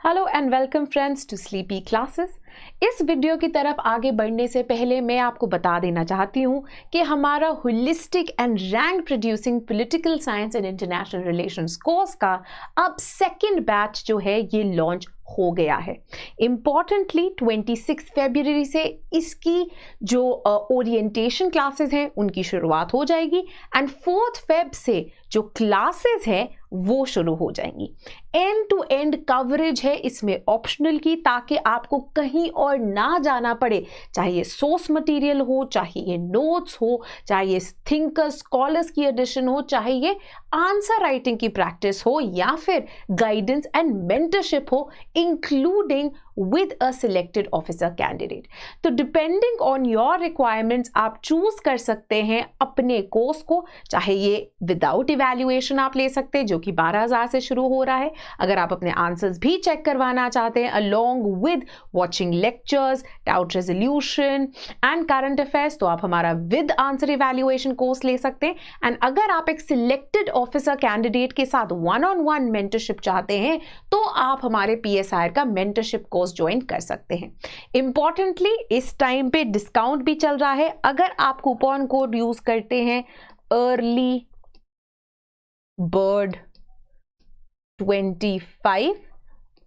Hello and welcome friends to sleepy classes. इस video की तरफ आगे बढ़ने से पहले मैं आपको बता देना चाहती हूँ कि हमारा holistic and rank producing political science and international relations course का अब सेकंड बैच जो है ये लॉन्च हो गया है। इम्पॉर्टेंटली 26 फरवरी से इसकी जो ओरिएंटेशन क्लासेस हैं उनकी शुरुआत हो जाएगी एंड 4 फेब से जो क्लासेस हैं वो शुरू हो जाएंगी। एंड टू एंड कवरेज है इसमें ऑप्शनल की, ताकि आपको कहीं और ना जाना पड़े, चाहे ये सोर्स मटेरियल हो, चाहे ये नोट्स हो, चाहे ये थिंकर्स स्कॉलर्स की एडिशन हो, चाहे ये आंसर राइटिंग की प्रैक्टिस हो या फिर गाइडेंस एंड मेंटरशिप हो, including with a selected officer candidate। तो डिपेंडिंग ऑन योर रिक्वायरमेंट्स आप चूज कर सकते हैं अपने कोर्स को, चाहे ये विदाउट इवैल्यूएशन आप ले सकते हैं जो कि 12,000 से शुरू हो रहा है। अगर आप अपने आंसर्स भी चेक करवाना चाहते हैं along with watching lectures, doubt resolution and current affairs, तो आप हमारा विद आंसर इवैल्यूएशन कोर्स ले सकते हैं। एंड अगर आप एक सिलेक्टेड ऑफिसर कैंडिडेट के साथ वन-ऑन-वन मेंटरशिप चाहते हैं तो आप हमारे PSIR का मेंटरशिप कोर्स ज्वाइन कर सकते हैं। इंपॉर्टेंटली इस टाइम पे डिस्काउंट भी चल रहा है। अगर आप कूपन कोड यूज करते हैं अर्ली बर्ड 25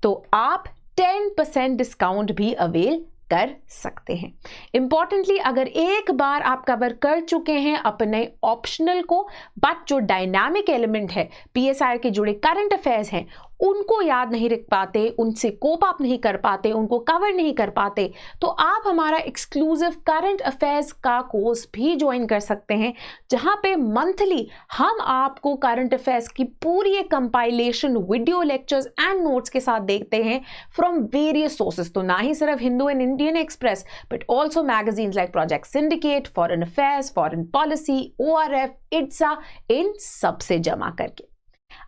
तो आप 10% डिस्काउंट भी अवेल कर सकते हैं। इंपॉर्टेंटली अगर एक बार आप कवर कर चुके हैं अपने ऑप्शनल को, बट जो डायनामिक एलिमेंट है PSIR के जुड़े करंट अफेयर्स हैं उनको याद नहीं रख पाते, उनसे कोप अप नहीं कर पाते, उनको कवर नहीं कर पाते, तो आप हमारा एक्सक्लूसिव करंट अफेयर्स का कोर्स भी ज्वाइन कर सकते हैं, जहां पे मंथली हम आपको करंट अफेयर्स की पूरी एक compilation video lectures and notes के साथ देखते हैं फ्रॉम वेरियस सोर्सेस। तो ना ही सिर्फ Hindu and Indian express but also magazines like project syndicate, foreign affairs, foreign policy, ORF, ITSA, इन सबसे जमा करके।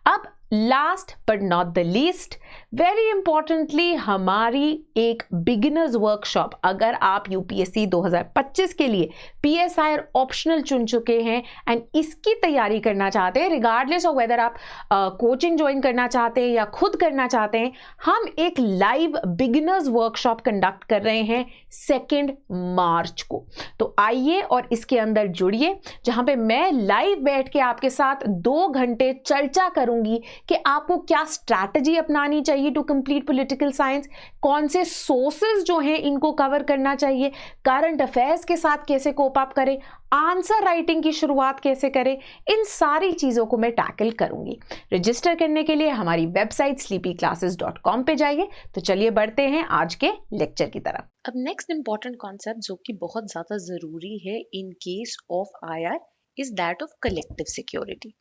अब last but not the least, very importantly हमारी एक बिगिनर्स वर्कशॉप, अगर आप UPSC 2025 के लिए PSIR ऑप्शनल चुन चुके हैं एंड इसकी तैयारी करना चाहते हैं, रिगार्डलेस ऑफ वेदर आप कोचिंग ज्वाइन करना चाहते हैं या खुद करना चाहते हैं, हम एक लाइव बिगिनर्स वर्कशॉप कंडक्ट कर रहे हैं 2 मार्च को। तो आइए और इसके अंदर जुड़िए, जहां पे मैं लाइव बैठ के आपके साथ 2 घंटे चर्चा करूंगी कि आपको क्या स्ट्रैटेजी अपनानी चाहिए टू कंप्लीट पॉलिटिकल साइंस, कौन से सोर्सेज जो हैं इनको कवर करना चाहिए, करंट अफेयर्स के साथ कैसे कोप अप करें, आंसर राइटिंग की शुरुआत कैसे करें, इन सारी चीजों को मैं टैकल करूंगी। रजिस्टर करने के लिए हमारी वेबसाइट sleepyclasses.com पे जाइए। तो चलिए बढ़ते हैं आज के लेक्चर की तरफ। अब नेक्स्ट इंपॉर्टेंट कॉन्सेप्ट जो कि बहुत ज्यादा जरूरी है in case of IR is that of collective security.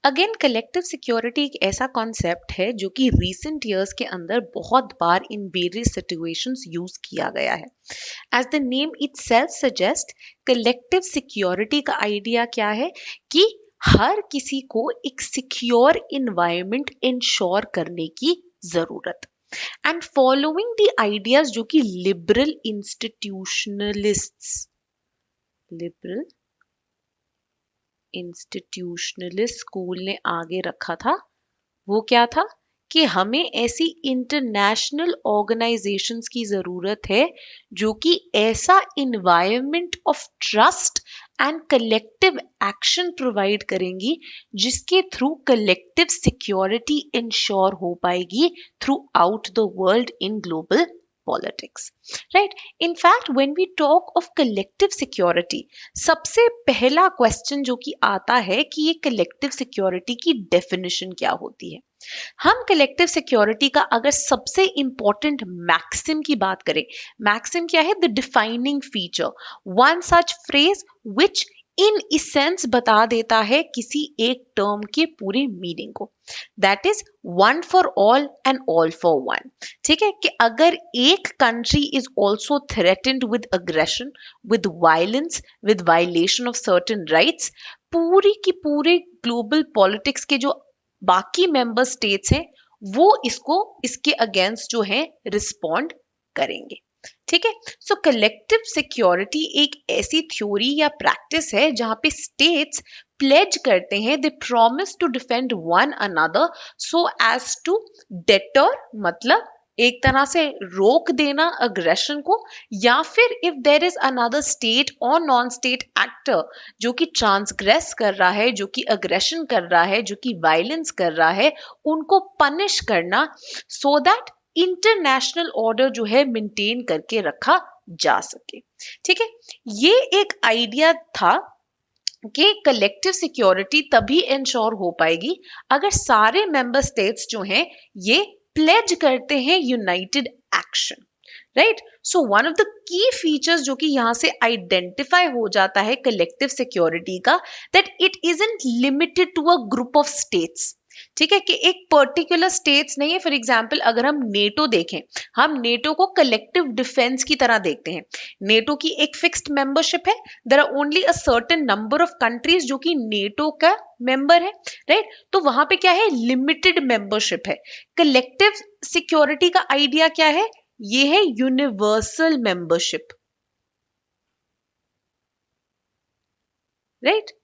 Again collective security एक ऐसा कॉन्सेप्ट है जो कि रीसेंट ईयर्स के अंदर बहुत बार इन वेरियस सिचुएशंस यूज किया गया है। As the name itself suggest, collective security का आइडिया क्या है कि हर किसी को एक सिक्योर इन्वायरमेंट इंश्योर करने की जरूरत। एंड फॉलोइंग द आइडियाज जो कि लिबरल इंस्टीट्यूशनलिस्ट स्कूल ने आगे रखा था, वो क्या था कि हमें ऐसी इंटरनेशनल ऑर्गेनाइजेशंस की जरूरत है जो कि ऐसा environment of trust and collective action provide करेंगी जिसके थ्रू कलेक्टिव सिक्योरिटी इंश्योर हो पाएगी through out the world in global politics, right? In fact, when we talk of collective security, सबसे पहला क्वेश्चन जो कि आता है कि ये कलेक्टिव सिक्योरिटी की डेफिनेशन क्या होती है। हम कलेक्टिव सिक्योरिटी का अगर सबसे इंपॉर्टेंट मैक्सिम की बात करें, मैक्सिम क्या है? The defining feature, one such phrase which in essence बता देता है किसी एक टर्म के पूरे मीनिंग को। That is one for all and all for one. ठीक है, कि अगर एक country is also threatened with aggression, with violence, with violation of certain rights, पूरी की पूरे ग्लोबल पॉलिटिक्स के जो बाकी मेंबर स्टेट्स हैं वो इसके अगेंस्ट जो है रिस्पॉन्ड करेंगे। ठीक है, सो कलेक्टिव सिक्योरिटी एक ऐसी थ्योरी या प्रैक्टिस है जहां पे स्टेट्स प्लेज करते हैं, they promise to defend one another so as to deter मतलब एक तरह से रोक देना अग्रेशन को, या फिर if there is another state और नॉन स्टेट एक्टर जो कि ट्रांसग्रेस कर रहा है, जो कि अग्रेशन कर रहा है, जो कि वायलेंस कर रहा है, उनको पनिश करना, सो दैट इंटरनेशनल ऑर्डर जो है मेंटेन करके रखा जा सके। ठीक है, ये एक आइडिया था कि कलेक्टिव सिक्योरिटी तभी इंश्योर हो पाएगी अगर सारे मेंबर स्टेट्स जो हैं ये प्लेज करते हैं united action, right. So one of the key features जो कि यहां से आइडेंटिफाई हो जाता है कलेक्टिव सिक्योरिटी का, that it isn't limited to a group of states. ठीक है, कि एक पर्टिकुलर स्टेट्स नहीं है। फॉर एग्जाम्पल अगर हम नेटो देखें, हम नेटो को कलेक्टिव डिफेंस की तरह देखते हैं। नेटो की एक फिक्स्ड मेंबरशिप है, there are only a certain number of countries जो कि नेटो का मेंबर है, राइट। तो वहां पे क्या है, लिमिटेड मेंबरशिप है। कलेक्टिव सिक्योरिटी का आइडिया क्या है, ये है यूनिवर्सल मेंबरशिप, राइट।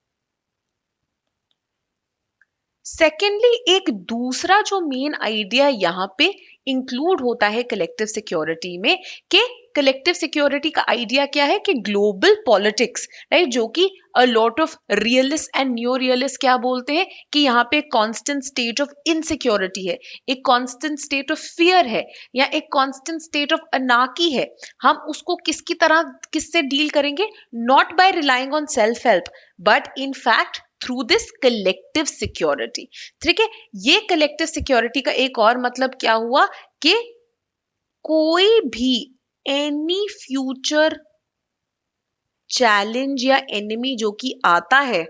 सेकेंडली, एक दूसरा जो मेन आइडिया यहाँ पे इंक्लूड होता है कलेक्टिव सिक्योरिटी में, कि कलेक्टिव सिक्योरिटी का आइडिया क्या है कि ग्लोबल पॉलिटिक्स, राइट, जो कि अ lot of realist and new realist क्या बोलते हैं कि यहाँ पे कांस्टेंट स्टेट ऑफ इनसिक्योरिटी है, एक कांस्टेंट स्टेट ऑफ फियर है, या एक कांस्टेंट स्टेट ऑफ अनार्की है। हम उसको किसकी तरह किससे डील करेंगे, not by relying on self help but in fact through this collective security. ठीक है, ये कलेक्टिव सिक्योरिटी का एक और मतलब क्या हुआ कि कोई भी एनी फ्यूचर चैलेंज या एनिमी जो कि आता है,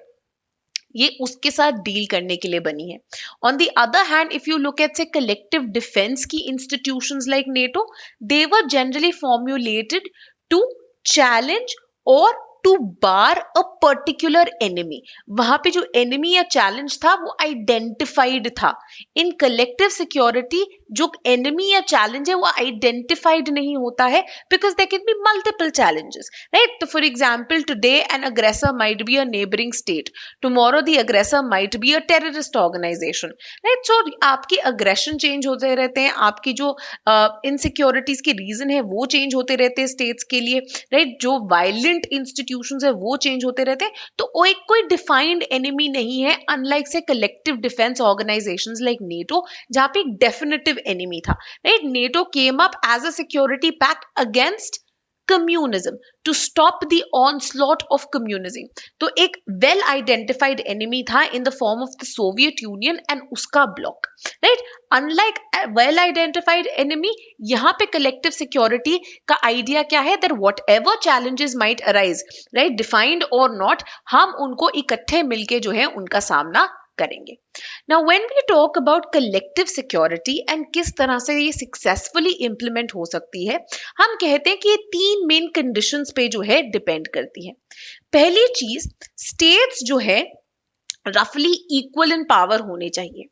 ये उसके साथ डील करने के लिए बनी है। On the other hand, if you look at say collective defence की institutions like NATO, they were generally formulated to challenge और to bar a particular enemy. वहां पे जो एनिमी या चैलेंज था वो आइडेंटिफाइड था। इन कलेक्टिव सिक्योरिटी जो एनिमी या चैलेंज है वो आइडेंटिफाइड नहीं होता है, because there can be multiple challenges, right. तो for example today an aggressor might be a neighbouring state, tomorrow the aggressor might be a terrorist organisation, right. So आपकी aggression change होते रहते हैं, आपकी जो इनसिक्योरिटीज के रीजन है वो चेंज होते रहते हैं स्टेट्स के लिए, राइट। जो वायलेंट इंस्टीट्यूशंस है वो चेंज होते रहते हैं। तो वो एक कोई डिफाइंड एनिमी नहीं है, unlike say collective defence organisations like NATO, जहां पे एक डेफिनेटिव एनिमी था, right. NATO came up as a security pact against communism, to stop the onslaught of communism. तो एक वेल आइडेंटिफाइड एनिमी था in the form of the Soviet Union and उसका bloc, right. Unlike well identified enemy, यहाँ पे collective security का idea क्या है, that whatever challenges might arise, right, defined और नॉट, हम उनको इकट्ठे मिलके जो है उनका सामना करेंगे। Now when we talk about collective security and किस तरह से ये सक्सेसफुली इंप्लीमेंट हो सकती है, हम कहते हैं कि ये तीन मेन कंडीशंस पे जो है डिपेंड करती है। पहली चीज, स्टेट्स जो है रफली इक्वल इन पावर होने चाहिए,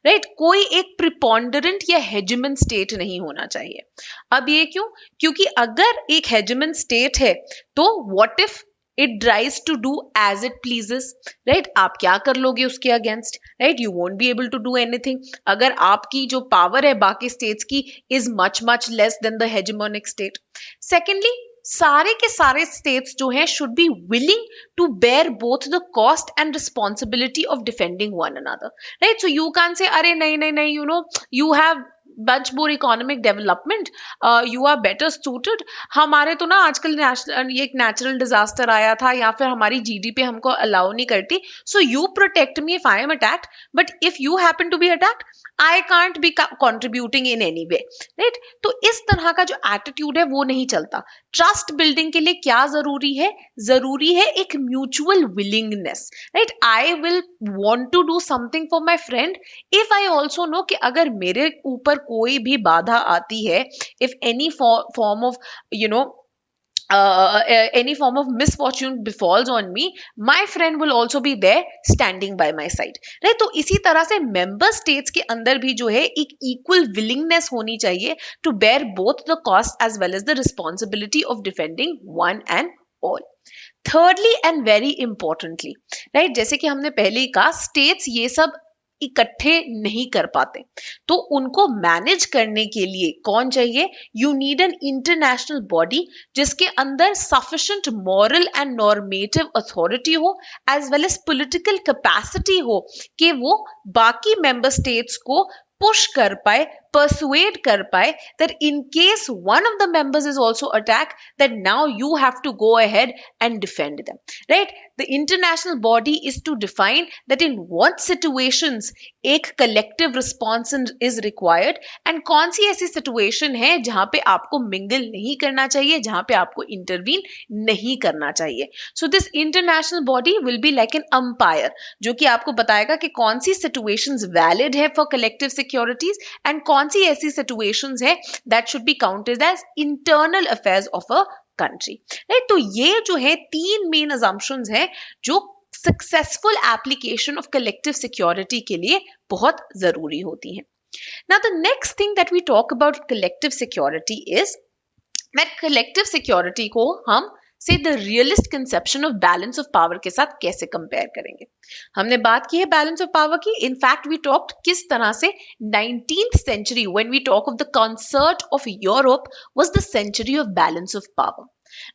राइट। कोई एक प्रिपॉन्डरेंट या हेजिमन स्टेट नहीं होना चाहिए। अब ये क्यों, क्योंकि अगर एक हेजिमन स्टेट है तो what if it drives to do as it pleases, right. आप क्या कर लोगे उसके against, right, you won't be able to do anything. अगर आपकी जो पावर है बाकी स्टेट्स की is much much less than the hegemonic state. Secondly, सारे के सारे स्टेट्स जो हैं should be willing to bear both the cost and responsibility of defending one another, right. So you can से अरे नहीं नहीं नहीं, you know you have much more economic development, you are better suited। हमारे तो ना आजकल ये एक नेचुरल डिजास्टर आया था या फिर हमारी जीडीपी हमको अलाउ नहीं करती, so you protect me if I am attacked, but if you happen to be attacked I can't be contributing in any way, right. तो इस तरह का जो एटीट्यूड है वो नहीं चलता। ट्रस्ट बिल्डिंग के लिए क्या जरूरी है, जरूरी है एक mutual willingness, right. I will want to do something for my friend if I also know कि अगर मेरे ऊपर कोई भी बाधा आती है, if any form of you know any form of misfortune befalls on me, my friend will also be there standing by my side, right। तो इसी तरह से मेंबर स्टेट्स के अंदर भी जो है एक इक्वल विलिंगनेस होनी चाहिए to bear both the cost as well as the responsibility of defending one and all. Thirdly and very importantly, right, जैसे कि हमने पहले ही कहा, स्टेट्स ये सब इकट्ठे नहीं कर पाते। तो उनको मैनेज करने के लिए कौन चाहिए? You need an international body जिसके अंदर sufficient moral and normative authority हो as well as political capacity हो कि वो बाकी मेंबर स्टेट्स को पुश कर पाए, persuade कर पाए that in case one of the members is also attacked, that now you have to go ahead and defend them, right? The international body is to define that in what situations एक collective response is required and कौन सी ऐसी situation है जहां पे आपको mingle नहीं करना चाहिए, जहां पे आपको intervene नहीं करना चाहिए. So this international body will be like an umpire जो कि आपको बताएगा कि कौन सी situations valid है for collective securities and कौन सी ऐसी situations है that should be counted as internal affairs of a country, right? तो ये जो है 3 main assumptions है जो successful application of collective security के लिए बहुत जरूरी होती हैं. Now the next thing that we talk about collective security is that collective security को हम से the realist conception of balance of power के साथ कैसे कंपेयर करेंगे. हमने बात की है बैलेंस ऑफ पावर की. इनफैक्ट वी टॉक्ड किस तरह से 19th century when we talk of the concert of Europe was the century of balance of power,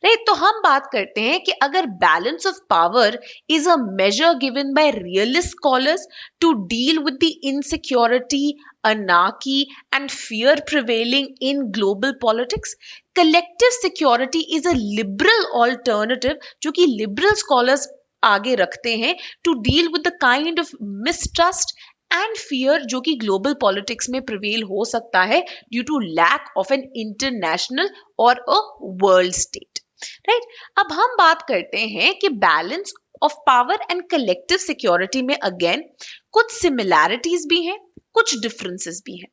right? तो हम बात करते हैं कि अगर balance of power is a major given by realist scholars to deal with the insecurity, anarchy and fear prevailing in global politics, collective security is a liberal alternative जो कि liberal scholars आगे रखते हैं to deal with the kind of mistrust and fear जो कि global politics में prevail हो सकता है due to lack of an international or a world state, right? अब हम बात करते हैं कि balance of power and collective security में again कुछ similarities भी हैं, कुछ डिफरेंसेस भी हैं.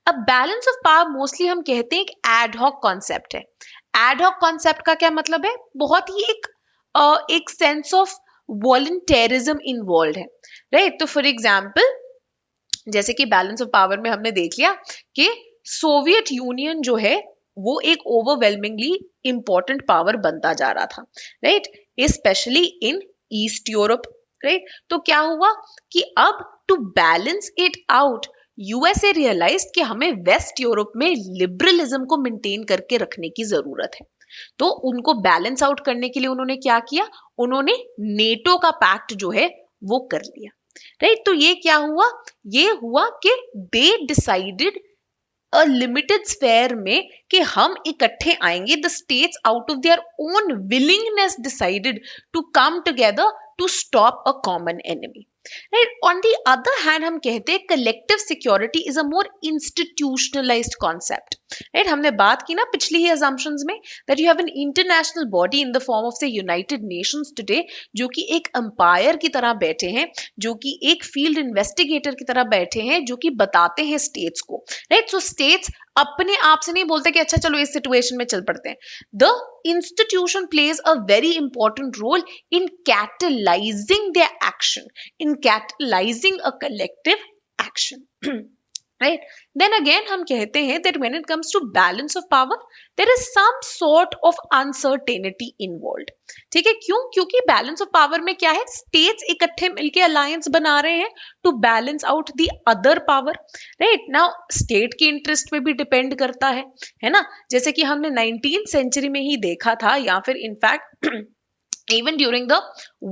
अब बैलेंस ऑफ पावर मोस्टली हम कहते हैं एक एड हॉक कॉन्सेप्ट है. एड हॉक कॉन्सेप्ट का क्या मतलब है? बहुत ही एक सेंस ऑफ वॉलंटेरिज्म इन्वॉल्व है, राइट? तो फॉर एग्जांपल जैसे कि बैलेंस ऑफ पावर में हमने देख लिया कि सोवियत यूनियन जो है वो एक ओवरवेलमिंगली इंपॉर्टेंट पावर बनता जा रहा था, right? Specially in East Europe, right? तो क्या हुआ कि अब to balance it out USA realise कि हमें वेस्ट यूरोप में लिबरलिज्म को मेंटेन करके रखने की जरूरत है. तो उनको बैलेंस आउट करने के लिए उन्होंने क्या किया? उन्होंने नेटो का पैक्ट जो है वो कर लिया, राइट? तो ये क्या हुआ? ये हुआ कि they decided a limited sphere में कि हम इकट्ठे आएंगे. The states out of their own willingness decided to come together to stop a common enemy, right? On the other hand हम कहते हैं collective security is a more institutionalized concept, right? हमने बात की ना पिछली ही assumptions में that you have an international body in the form of say United Nations today जो कि एक empire की तरह बैठे हैं, जो कि एक field investigator की तरह बैठे हैं, जो कि बताते हैं states को, right? So states अपने आप से नहीं बोलते कि अच्छा चलो इस सिचुएशन में चल पड़ते हैं. The institution plays a very important role in catalyzing their action, in catalyzing a collective action, right? Then again हम कहते हैं that when it comes to balance of power there is some sort of uncertainty involved. ठीक है? क्यों? क्योंकि balance of power में क्या है? स्टेट्स इकट्ठे मिलके अलायंस बना रहे हैं to balance out the other power, right? Now state के इंटरेस्ट पे भी डिपेंड करता है ना? जैसे कि हमने 19th सेंचुरी में ही देखा था या फिर in fact even during the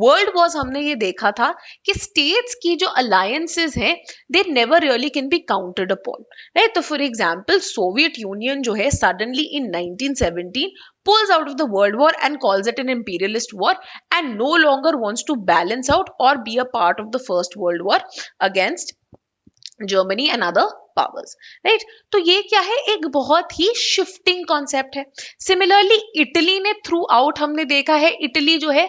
world Wars हमने ये देखा था कि स्टेट्स की जो अलायंसेस हैं they never really can be counted upon, right? तो फॉर एग्जांपल सोवियत यूनियन जो है suddenly in 1917 pulls out of the world war and calls it an imperialist war and no longer wants to balance out or be a part of the first world war against Germany and other powers, right? तो ये क्या है? एक बहुत ही shifting concept है. Similarly Italy ने through out हमने देखा है, इटली जो है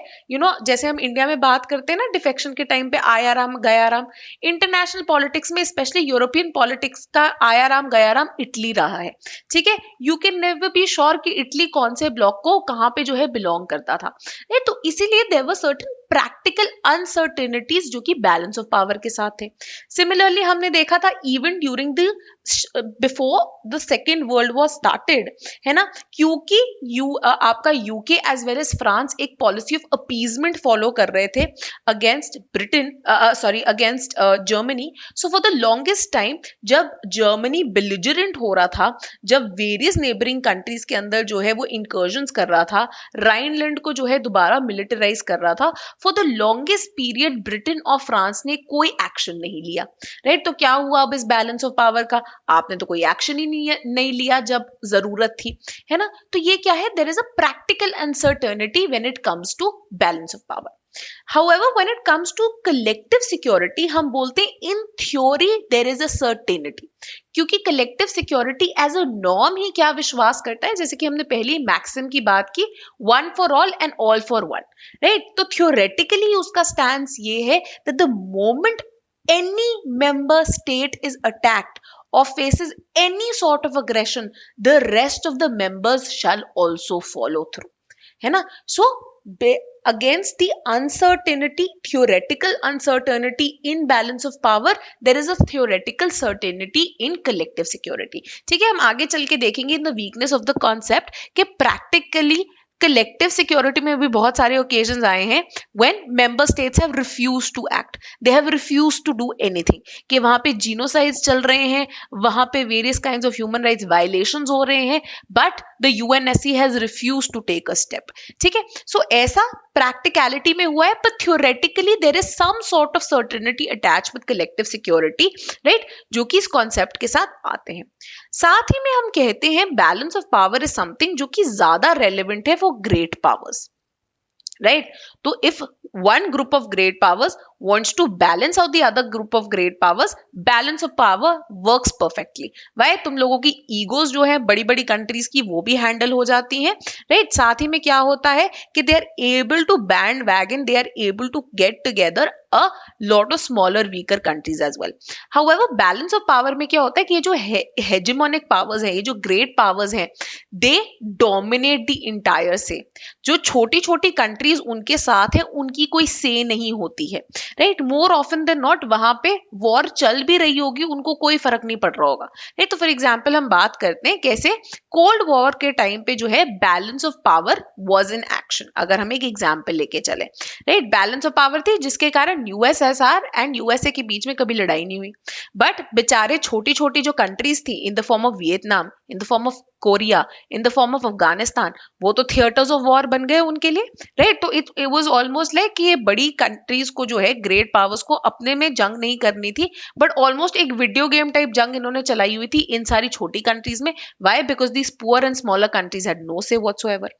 जैसे हम इंडिया में बात करते हैं ना डिफेक्शन के टाइम पे आया राम गया राम, इंटरनेशनल पॉलिटिक्स में स्पेशली यूरोपियन पॉलिटिक्स का आया राम गया राम इटली रहा है, ठीक है? You can never be sure कि इटली कौन से ब्लॉक को कहाँ पे जो है बिलोंग करता था, नहीं? तो इसीलिए there were certain practical uncertainties जो कि बैलेंस ऑफ पावर के साथ थे. सिमिलरली हमने देखा था even during the before the Second World War started, है ना, क्योंकि आपका UK as well as France एक पॉलिसी ऑफ अपीजमेंट फॉलो कर रहे थे against Britain, sorry against Germany. So for the longest time जब जर्मनी बिलिजरेंट हो रहा था, जब वेरियस नेबरिंग कंट्रीज के अंदर जो है वो इंकर्जन्स कर रहा था, राइनलैंड को जो है दोबारा मिलिटराइज कर रहा था, for the longest period Britain और फ्रांस ने कोई एक्शन नहीं लिया. राइट, तो क्या हुआ अब इस बैलेंस ऑफ पावर का? आपने तो कोई एक्शन ही नहीं लिया जब जरूरत थी, है ना. तो ये क्या है? There is a practical uncertainty when it comes to balance of power. However, when it comes to collective security, हम बोलते हैं in theory there is a certainty, क्योंकि collective security as a norm ही क्या विश्वास करता है, जैसे कि हमने पहले मैक्सिम की बात की, one for all and all for one. Right, तो थ्योरेटिकली उसका स्टैंस ये है that the moment any member state is attacked or faces any sort of aggression, the rest of the members shall also follow through, है ना. So against the uncertainty, theoretical uncertainty in balance of power, there is a theoretical certainty in collective security. ठीक है, हम आगे चल के देखेंगे in the weakness of the concept कि practically कलेक्टिव सिक्योरिटी में भी बहुत सारे ओकेजन्स आए हैं when member states have refused to act, they have refused to do anything, कि वहां पे जीनोसाइड्स चल रहे हैं, वहां पे various kinds of human rights violations हो रहे हैं, but the UNSC has refused to take a step. ठीक है, सो ऐसा प्रैक्टिकलिटी में हुआ है, पर theoretically there is some sort of certainty attach with collective security, right, जो कि इस कॉन्सेप्ट के साथ आते हैं. साथ ही में हम कहते हैं balance of power is something जो कि ज्यादा रेलेवेंट है फॉर ग्रेट पावर्स. राइट, तो if one group of great powers wants to balance out the other group of great powers, balance of power works perfectly. Why? तुम लोगों की egos जो है बड़ी बड़ी कंट्रीज की वो भी हैंडल हो जाती हैं. राइट, साथ ही में क्या होता है कि they are able to bandwagon, they are able to get together a lot of smaller weaker countries as well. However, balance of power में क्या होता है कि ये जो hegemonic powers है, ये जो great powers हैं, they dominate the entire say. जो छोटी छोटी कंट्रीज उनके साथ है उनकी कोई से नहीं होती है. Right, more often than not वहां पे वॉर चल भी रही होगी, उनको कोई फर्क नहीं पड़ रहा होगा. राइट, तो फॉर एग्जाम्पल हम बात करते हैं कैसे कोल्ड वॉर के टाइम पे जो है balance of power was in action. अगर हम एक एग्जाम्पल लेके चले, राइट, बैलेंस ऑफ पावर थी जिसके कारण यूएसएसआर एंड यूएसए के बीच में कभी लड़ाई नहीं हुई, बट बेचारे छोटी छोटी जो कंट्रीज थी इन the form of Vietnam, in the form of Korea, in the form of Afghanistan, वो तो थिएटर्स ऑफ वॉर बन गए उनके लिए. राइट, तो इट वाज ऑलमोस्ट लाइक कि ये बड़ी कंट्रीज को जो है ग्रेट पावर्स को अपने में जंग नहीं करनी थी, बट ऑलमोस्ट एक वीडियो गेम टाइप जंग इन्होंने चलाई हुई थी इन सारी छोटी कंट्रीज में. Why? Because these poor and smaller countries had no say whatsoever.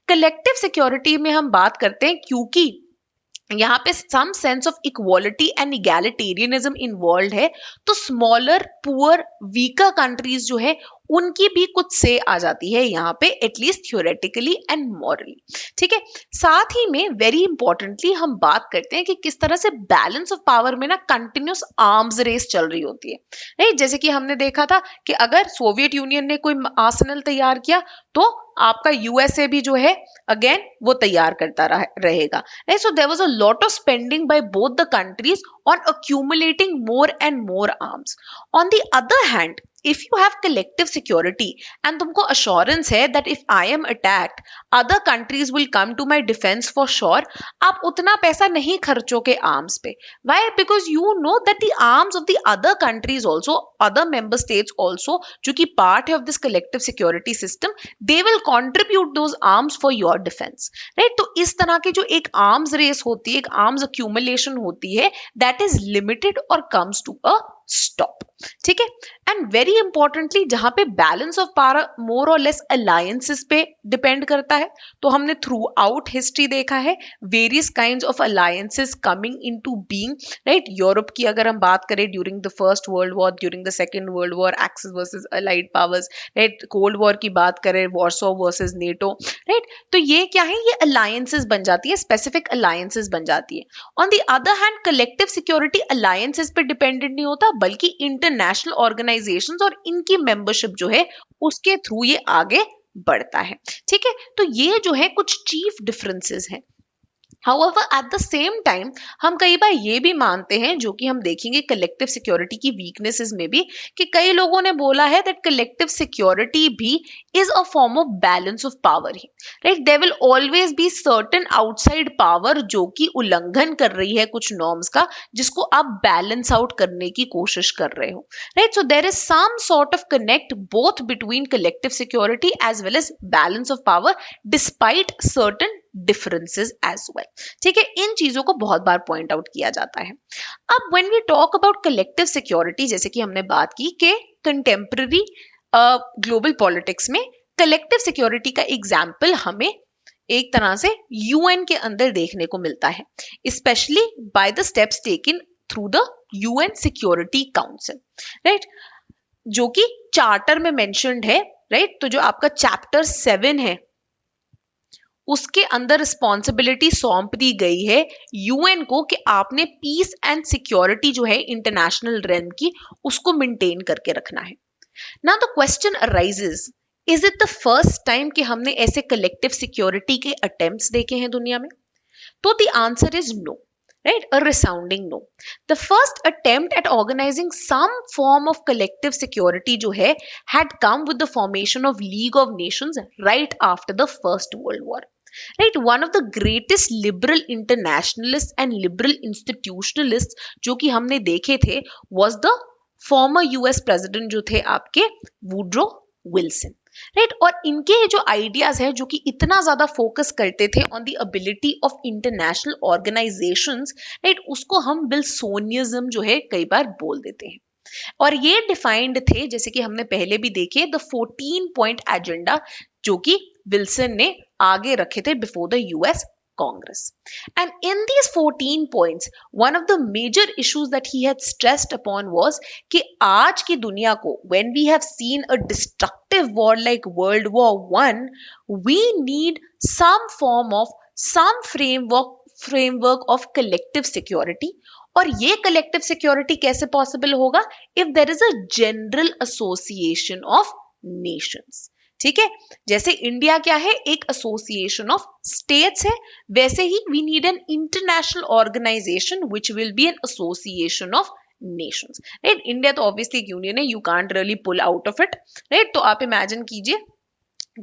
Collective security में हम बात करते हैं क्योंकि यहाँ पे some sense of equality and egalitarianism involve है, तो स्मॉलर पुअर वीकर कंट्रीज जो है उनकी भी कुछ से आ जाती है यहाँ पे, एटलीस्ट थ्योरेटिकली एंड मॉरली. ठीक है, साथ ही में वेरी इंपॉर्टेंटली हम बात करते हैं कि किस तरह से बैलेंस ऑफ पावर में ना कंटिन्यूस आर्म्स रेस चल रही होती है. राइट, जैसे कि हमने देखा था कि अगर सोवियत यूनियन ने कोई आर्सेनल तैयार किया तो आपका यूएसए भी जो है अगेन वो तैयार करता रहेगा. Right, so there was a lot of spending by both the countries on accumulating more and more arms. On the other hand, if you have collective security and तुमको assurance है that if I am attacked, other countries will come to my defense for sure, आप उतना पैसा नहीं खर्चोगे arms पे. Why? Because you know that the arms of the other countries also, other member states also, जो कि part है of this collective security system, they will contribute those arms for your defense. Right? तो इस तरह की जो एक arms race होती है, एक arms accumulation होती है, that is limited or comes to a stop. ठीक है, एंड वेरी इंपॉर्टेंटली जहां पे बैलेंस ऑफ पावर मोर और लेस अलायंसेस पे डिपेंड करता है, तो हमने थ्रू आउट हिस्ट्री देखा है various kinds of alliances coming into being. Right, Europe की अगर हम बात करें during the first World war, during the Second World war, axis versus allied powers. Right, cold war की बात करें, वॉर्सो वर्सेस नेटो. राइट, तो ये क्या है, ये अलायंसेस बन जाती है, स्पेसिफिक अलायंसेस बन जाती है. On the other hand collective security alliances पे डिपेंडेंट नहीं होता, बल्कि इंटरनेशनल ऑर्गेनाइजेशंस और इनकी मेंबरशिप जो है उसके थ्रू ये आगे बढ़ता है. ठीक है, तो ये जो है कुछ चीफ डिफरेंसेस हैं. However, at the same time, हम कई बार ये भी मानते हैं, जो कि हम देखेंगे कलेक्टिव सिक्योरिटी की वीकनेसेस में भी, कि कई लोगों ने बोला है दैट कलेक्टिव सिक्योरिटी भी is a form of balance of power ही, right. There will always be certain outside power जो कि उल्लंघन कर रही है कुछ नॉर्म्स का, जिसको आप बैलेंस आउट करने की कोशिश कर रहे हो, right. So there is some sort of connect both between collective security as well as balance of power despite certain differences as well. ठीक है, इन चीजों को बहुत बार पॉइंट आउट किया जाता है. अब when we talk about collective security, जैसे कि हमने बात की कि कंटेम्पररी ग्लोबल पॉलिटिक्स में कलेक्टिव सिक्योरिटी का एग्जाम्पल हमें एक तरह से यूएन के अंदर देखने को मिलता है, specially by the steps taken through the UN Security council, right, जो कि चार्टर में मेंशन्ड है, राइट. तो जो आपका चैप्टर 7 है उसके अंदर रिस्पॉन्सिबिलिटी सौंप दी गई है यूएन को कि आपने पीस एंड सिक्योरिटी जो है इंटरनेशनल रेम की, उसको मेंटेन करके रखना है. Now the question arises, is it the first time कि हमने ऐसे कलेक्टिव सिक्योरिटी के अटेम्प्ट्स देखे हैं दुनिया में? तो the answer is no, right? A resounding no. The first attempt at organizing some form of collective security जो है had come with the formation of League of Nations right after the First World War. Right, one of the greatest liberal internationalists and liberal institutionalists जो कि हमने देखे थे was the former US president जो थे आपके वुड्रो विल्सन, राइट. और इनके जो आइडियाज है जो कि इतना ज्यादा फोकस करते थे on the ability of international organisations, right, उसको हम विल्सोनियज्म जो है कई बार बोल देते हैं. और ये डिफाइंड थे, जैसे कि हमने पहले भी देखे, द 14 पॉइंट एजेंडा जो कि विल्सन ने आगे रखे थे before the US Congress. And in these 14 points, one of the major issues that he had stressed upon was कि आज की दुनिया को, when we have seen a destructive war like World War I, we need some framework of collective security. और ये collective security कैसे possible होगा? If there is a general association of nations. ठीक है, जैसे इंडिया क्या है, एक एसोसिएशन ऑफ स्टेट्स है, वैसे ही we need an international organisation which will be an association of Nations, right. India तो ऑब्वियसली एक यूनियन है, you can't really pull out of it, right. तो आप इमेजिन कीजिए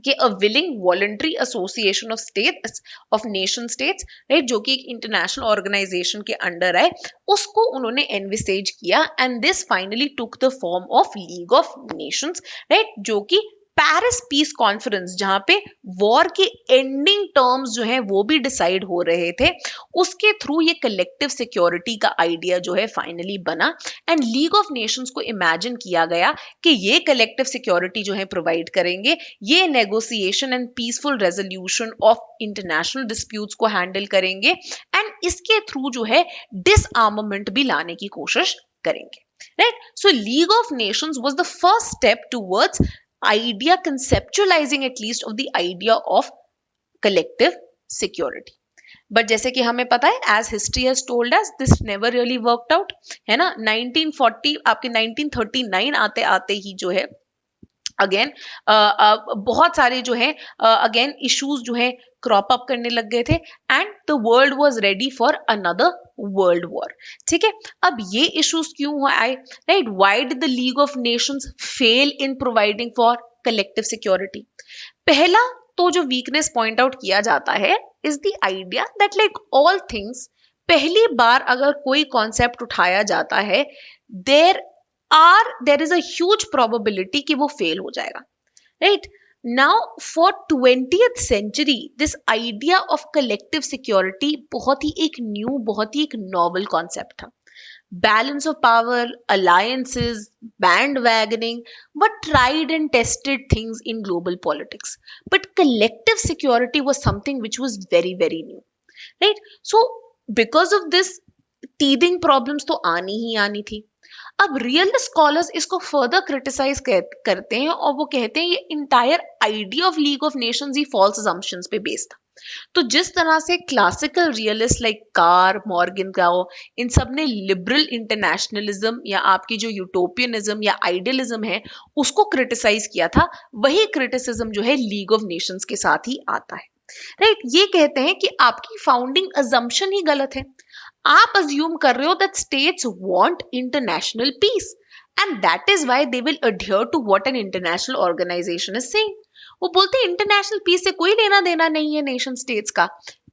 कि a willing voluntary association of states of nation states, right, जो कि एक इंटरनेशनल ऑर्गेनाइजेशन के अंडर है, उसको उन्होंने एनविसेज किया and this finally took the form of League of Nations, right, जो कि पेरिस पीस कॉन्फ्रेंस, जहां पे वॉर के एंडिंग टर्म्स जो है वो भी डिसाइड हो रहे थे, उसके थ्रू ये कलेक्टिव सिक्योरिटी का आइडिया जो है फाइनली बना. एंड लीग ऑफ नेशंस को इमेजिन किया गया कि ये कलेक्टिव सिक्योरिटी जो है प्रोवाइड करेंगे, ये negotiation and peaceful resolution of international disputes को हैंडल करेंगे एंड इसके थ्रू जो है डिसआर्मामेंट भी लाने की कोशिश करेंगे, right. So league of Nations was the first step towards idea conceptualizing at least of the idea of collective security. But जैसे कि हमें पता है, as history has told us, this never really worked out, है ना. 1940 आपके 1939 आते आते ही जो है अगेन बहुत सारे जो है अगेन इश्यूज जो है क्रॉप अप करने लग गए थे and the world was ready for another world war. ठीक है, अब ये इश्यूज क्यों आए, right. Why did the League of Nations fail in providing for collective security? पहला तो जो वीकनेस पॉइंट आउट किया जाता है is the idea that like all things, पहली बार अगर कोई कॉन्सेप्ट उठाया जाता है, there is a huge probability कि वो फेल हो जाएगा, right. Now for 20th century this idea of collective security बहुत ही एक न्यू, बहुत ही एक नॉवल कॉन्सेप्ट था. Balance of power, alliances, bandwagoning were tried and tested things in global politics, but collective security was something which was very very new, right. So because of this teething problems तो आनी ही आनी थी. अब real scholars इसको further criticise करते हैं और वो कहते हैं ये entire idea of League of Nations ही फॉल्स असम्पशंस पे बेस्ड था. तो जिस तरह से classical realist like Carr, Morgenthau, इन सब ने लिबरल इंटरनेशनलिज्म या आपकी जो यूटोपियनिज्म या आइडियलिज्म है उसको क्रिटिसाइज किया था, वही क्रिटिसिज्म जो है लीग ऑफ नेशंस के साथ ही आता है, राइट, ये कहते हैं कि आपकी फाउंडिंग अजम्पशन ही गलत है। आप अज्यूम कर रहे हो that states want international peace and that is why they will adhere to what an international organisation is saying. वो बोलते हैं इंटरनेशनल पीस से कोई लेना देना नहीं है नेशन स्टेट्स का।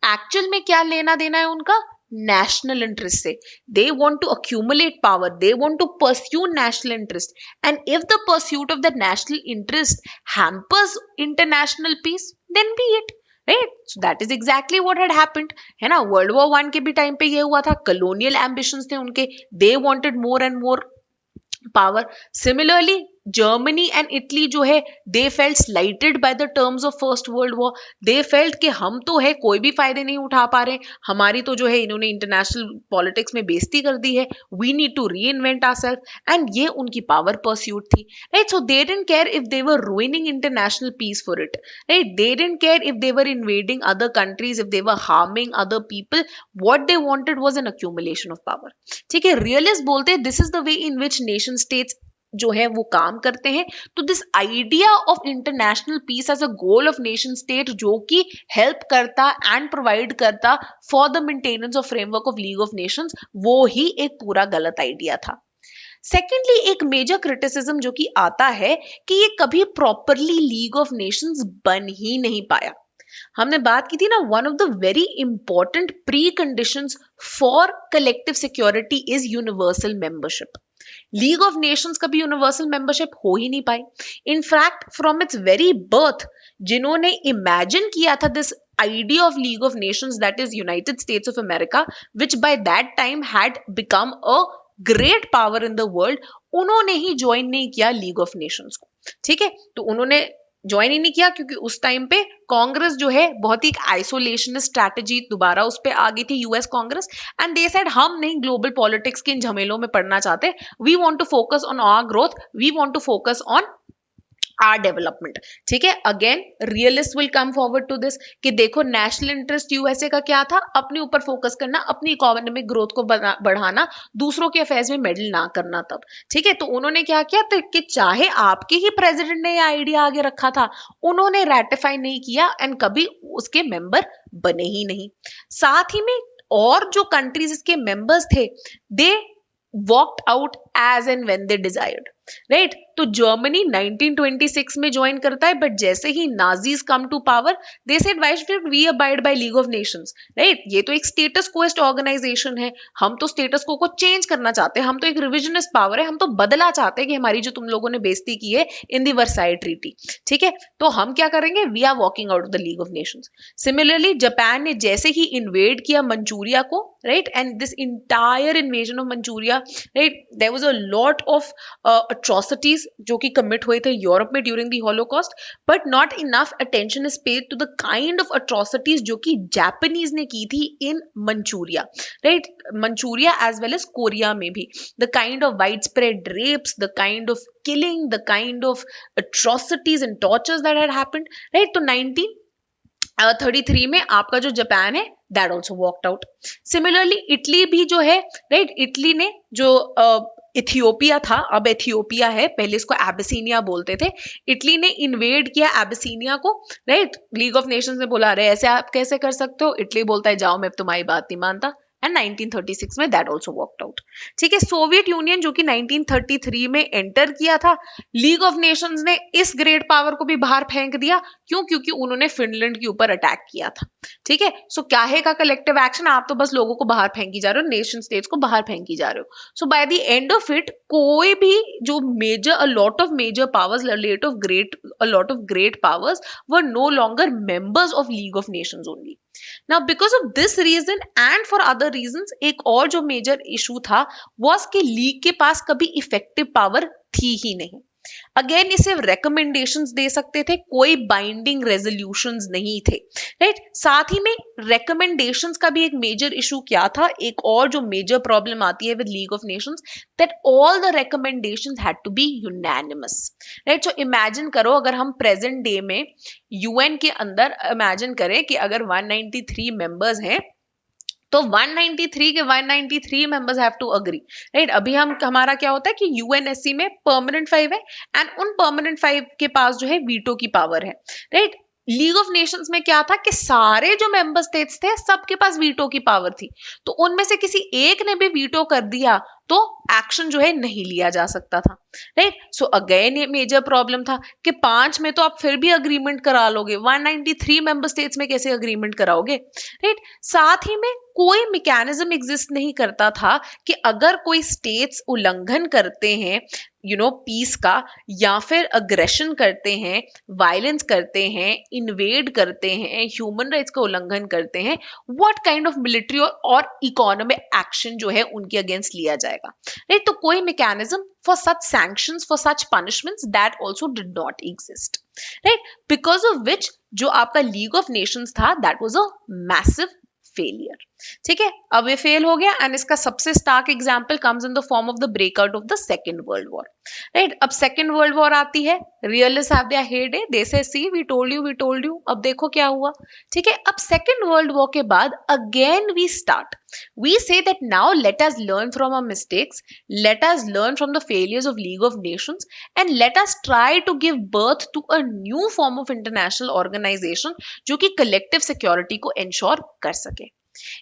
एक्चुअल में क्या लेना देना है उनका? नेशनल इंटरेस्ट से। They want to accumulate power, they want to pursue national interest, and if the pursuit of that national interest hampers international peace, then be it, right? So that is exactly what had happened, है ना। World war one के भी time पे ये हुआ था, colonial ambitions थे उनके, they wanted more and more power. Similarly Germany and Italy जो है, they felt slighted by the terms of First World War. They felt कि हम तो है कोई भी फायदे नहीं उठा पा रहे, हमारी तो जो है इन्होंने इंटरनेशनल पॉलिटिक्स में बेइज्जती कर दी है, we need to reinvent ourself, and ये उनकी पावर परस्यूट थी, right. So they didn't care if they were ruining international peace for it, right. They didn't care if they were invading other countries, if they were harming other people. What they wanted was an accumulation of power. ठीक है, realist बोलते हैं this is the way in which nation states जो है वो काम करते हैं। तो this idea of international peace as a goal of nation state, जो कि हेल्प करता एंड प्रोवाइड करता for the maintenance of framework of League of Nations, वो ही एक पूरा गलत आइडिया था। सेकेंडली, एक मेजर क्रिटिसिज्म जो कि आता है कि ये कभी प्रॉपरली लीग ऑफ नेशंस बन ही नहीं पाया। हमने बात की थी ना, one of the very important pre conditions for collective security is universal membership. League of Nations कभी यूनिवर्सल मेंबरशिप हो ही नहीं पाई। In fact from its very birth, जिन्होंने इमेजिन किया था this idea of League of Nations, that is United States of America, which by that time had become a great power in the world, उन्होंने ही join नहीं किया league of Nations को। ठीक है, तो उन्होंने ज्वाइन ही नहीं किया क्योंकि उस टाइम पे कांग्रेस जो है बहुत ही आइसोलेशनिस्ट स्ट्रैटेजी दोबारा उस पे आ गई थी, US Congress, and they said हम नहीं ग्लोबल पॉलिटिक्स के इन झमेलों में पड़ना चाहते, we want to focus on our growth, we want to focus on our development. ठीक है, again realist will come forward to this कि देखो नेशनल इंटरेस्ट यूएसए का क्या था, अपने ऊपर फोकस करना, अपनी इकोनॉमिक ग्रोथ को बढ़ाना, दूसरों के अफेयर्स में मेडल ना करना तब। ठीक है, तो उन्होंने क्या किया तो कि चाहे आपके ही प्रेसिडेंट ने यह आइडिया आगे रखा था, उन्होंने रेटिफाई नहीं किया एंड कभी उसके मेंबर बने ही नहीं। साथ ही में और जो कंट्रीज इसके मेंबर्स थे, they walked out as and when they desired, right. तो जर्मनी 1926 में ज्वाइन करता है, बट जैसे ही Nazis come to power, they said why should we abide by League of Nations, right. ये तो एक स्टेटस कोस्ट ऑर्गेनाइजेशन है, हम तो स्टेटस को चेंज करना चाहते हैं, हम तो एक रिविजनिस्ट पावर है, हम तो बदला चाहते हैं कि हमारी जो तुम लोगों ने बेइज्जती की है इन दी वर्साई ट्रीटी। ठीक है, तो हम क्या करेंगे, we are walking out of the League of Nations. Similarly Japan ने जैसे ही इन्वेड किया मंचूरिया को, right, and this entire invasion of Manchuria, right, there was a lot of atrocities जो कि कमिट हुए थे यूरोप में during the Holocaust, but not enough attention is paid to the kind of atrocities जो कि Japanese ने की थी in Manchuria, right. Manchuria as well as Korea में भी the kind of wide spread rapes, the kind of killing, the kind of atrocities and tortures that had happened, right। तो 1933 में आपका जो जापान है that also walked out. Similarly Italy भी जो है, राइट, इटली ने जो इथियोपिया था, अब एथियोपिया है, पहले इसको एबिसीनिया बोलते थे, इटली ने इन्वेड किया एबिसीनिया को, राइट। लीग ऑफ नेशंस ने बोला अरे ऐसे आप कैसे कर सकते हो, इटली बोलता है जाओ मैं तुम्हारी बात नहीं मानता, एंड 1936 में दैट आल्सो वॉकड आउट। ठीक है, सोवियत यूनियन जो कि 1933 में एंटर किया था, लीग ऑफ नेशंस ने इस ग्रेट पावर को भी बाहर फेंक दिया। क्यों? क्योंकि उन्होंने फिनलैंड के ऊपर अटैक किया था। ठीक है, सो क्या है का कलेक्टिव एक्शन, आप तो बस लोगों को बाहर फेंकी जा रहे हो, नेशन स्टेट्स को बाहर फेंकी जा रहे हो। So by the end of it, कोई भी जो major a lot of major powers, a lot of great powers were no longer members of League of Nations only. Now because of this reason and for other reasons, एक और जो major issue था was कि league के पास कभी effective power थी ही नहीं। Again ये सिर्फ रिकमेंडेशंस दे सकते थे, कोई बाइंडिंग रेजोल्यूशंस नहीं थे, राइट। साथ ही में रिकमेंडेशंस का भी एक मेजर इशू क्या था, एक और जो मेजर प्रॉब्लम आती है with League of Nations, that all the recommendations had to be unanimous, right. So imagine करो अगर हम प्रेजेंट डे में यूएन के अंदर इमेजिन करें कि अगर 193 मेंबर्स हैं, तो 193 के 193 members have to agree, right. अभी हमारा क्या होता है कि यूएनएससी में परमानेंट 5 है, एंड उन परमानेंट 5 के पास जो है वीटो की पावर है, राइट। लीग ऑफ नेशंस में क्या था कि सारे जो मेंबर स्टेट्स थे सबके पास वीटो की पावर थी, तो उनमें से किसी एक ने भी वीटो कर दिया तो एक्शन जो है नहीं लिया जा सकता था, राइट। सो अगेन ये मेजर प्रॉब्लम था कि 5 में तो आप फिर भी अग्रीमेंट करा लोगे, 193 मेंबर स्टेट्स में कैसे अग्रीमेंट कराओगे, राइट। साथ ही में कोई मैकेनिज्म एग्जिस्ट नहीं करता था कि अगर कोई स्टेट्स उल्लंघन करते हैं पीस का, या फिर अग्रेशन करते हैं, वायलेंस करते हैं, इन्वेड करते हैं, ह्यूमन राइट्स का उल्लंघन करते हैं, व्हाट काइंड ऑफ मिलिट्री और इकोनॉमिक एक्शन जो है उनके अगेंस्ट लिया जाएगा, राइट। तो कोई mechanism for such sanctions, for such punishments, that also did not exist, right. Because of which जो आपका लीग ऑफ नेशंस था that was a massive failure, ठीक है। अब ये फेल हो गया एंड इसका सबसे stark example comes in the form of the breakout of the Second World War, right. अब सेकंड वर्ल्ड वॉर आती है, realist have their heyday, they say see we told you, अब देखो क्या हुआ, ठीक है। अब सेकंड वर्ल्ड वॉर के बाद again we say that now let us learn from our mistakes, let us learn from the failures of League of Nations, and let us try to give birth to a new form of international organization जो कि collective security को ensure कर सके।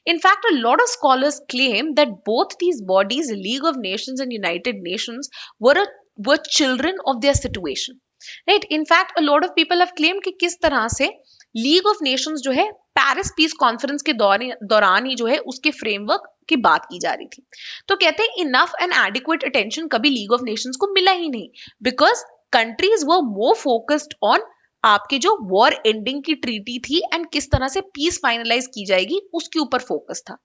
In fact, a lot of scholars claim that both these bodies, League of Nations and United Nations, were children of their situation. Right? In fact, a lot of people have claimed कि किस तरह से league of Nations जो है Paris peace conference के दौरान ही जो है उसके फ्रेमवर्क की बात की जा रही थी। तो कहते हैं इनफ एंड एडिक्वेट अटेंशन कभी लीग ऑफ नेशंस को मिला ही नहीं, because countries were more focused on आपके जो वॉर एंडिंग की ट्रीटी थी एंड किस तरह से पीस फाइनलाइज की जाएगी उसके ऊपर फोकस था।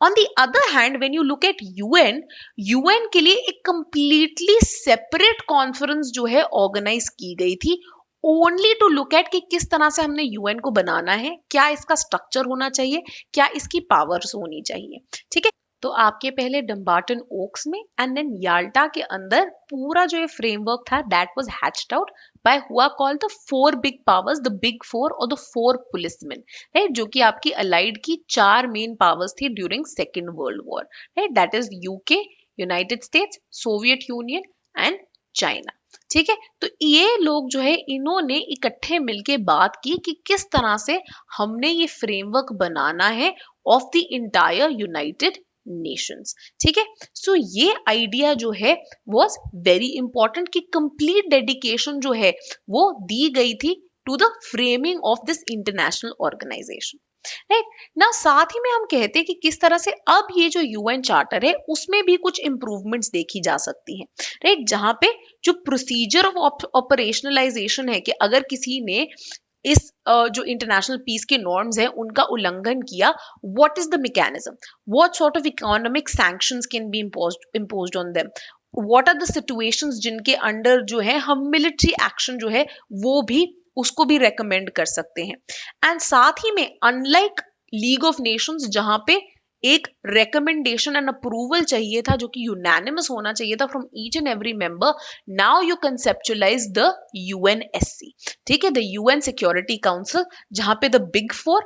On the other hand when you look eight UN के लिए एक कंप्लीटली सेपरेट कॉन्फ्रेंस जो है ऑर्गेनाइज की गई थी, ओनली टू लुक एट कि किस तरह से हमने यूएन को बनाना है, क्या इसका स्ट्रक्चर होना चाहिए, क्या इसकी पावर्स होनी चाहिए, ठीक है। तो आपके पहले डम्बार्टन ओक्स में एंड देन याल्टा के अंदर पूरा जो ये फ्रेमवर्क था that was hatched out by हुआ called the 4 big powers, the big 4 और द 4 पुलिसमैन, राइट, जो कि आपकी अलाइड की 4 मेन पावर्स थी during second World War, right, that is UK, United states, Soviet Union and China, ठीक है। तो ये लोग जो है इन्होंने इकट्ठे मिलके बात की कि किस तरह से हमने ये फ्रेमवर्क बनाना है of the entire United Nations, ठीक है। सो ये आइडिया जो है वाज वेरी इंपॉर्टेंट कि कंप्लीट डेडिकेशन जो है वो दी गई थी to the framing of this international organisation, right. Now साथ ही में हम कहते हैं कि किस तरह से अब ये जो यूएन चार्टर है उसमें भी कुछ इंप्रूवमेंट्स देखी जा सकती हैं, राइट, जहां पे जो प्रोसीजर ऑफ ऑपरेशनलाइजेशन है कि अगर किसी ने इस जो इंटरनेशनल पीस के नॉर्म्स है उनका उल्लंघन किया, what is the mechanism, what sort of economic sanctions can be imposed on them, what are the situations जिनके अंडर जो है हम मिलिट्री एक्शन जो है वो भी उसको भी रेकमेंड कर सकते हैं। एंड साथ ही में अनलाइक लीग ऑफ नेशंस जहां पे एक रेकमेंडेशन एंड अप्रूवल चाहिए था जो कि यूनैनिमस होना चाहिए था from each and every member, now you conceptualise the UNSC, ठीक है, द यूएन सिक्योरिटी काउंसिल, जहां पे the big 4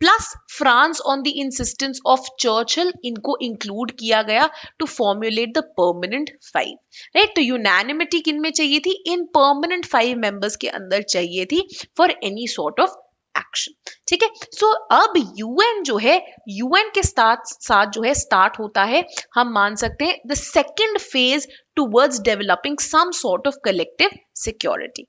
plus France on the insistence of Churchill इनको इंक्लूड किया गया to formulate the permanent 5, right. तो यूनैनिमिटी किन में चाहिए थी, इन परमानेंट 5 मेंबर्स के अंदर चाहिए थी for any sort of action, ठीक है। सो अब यूएन जो है यूएन के साथ जो है स्टार्ट होता है, हम मान सकते हैं the second phase towards developing some sort of collective security,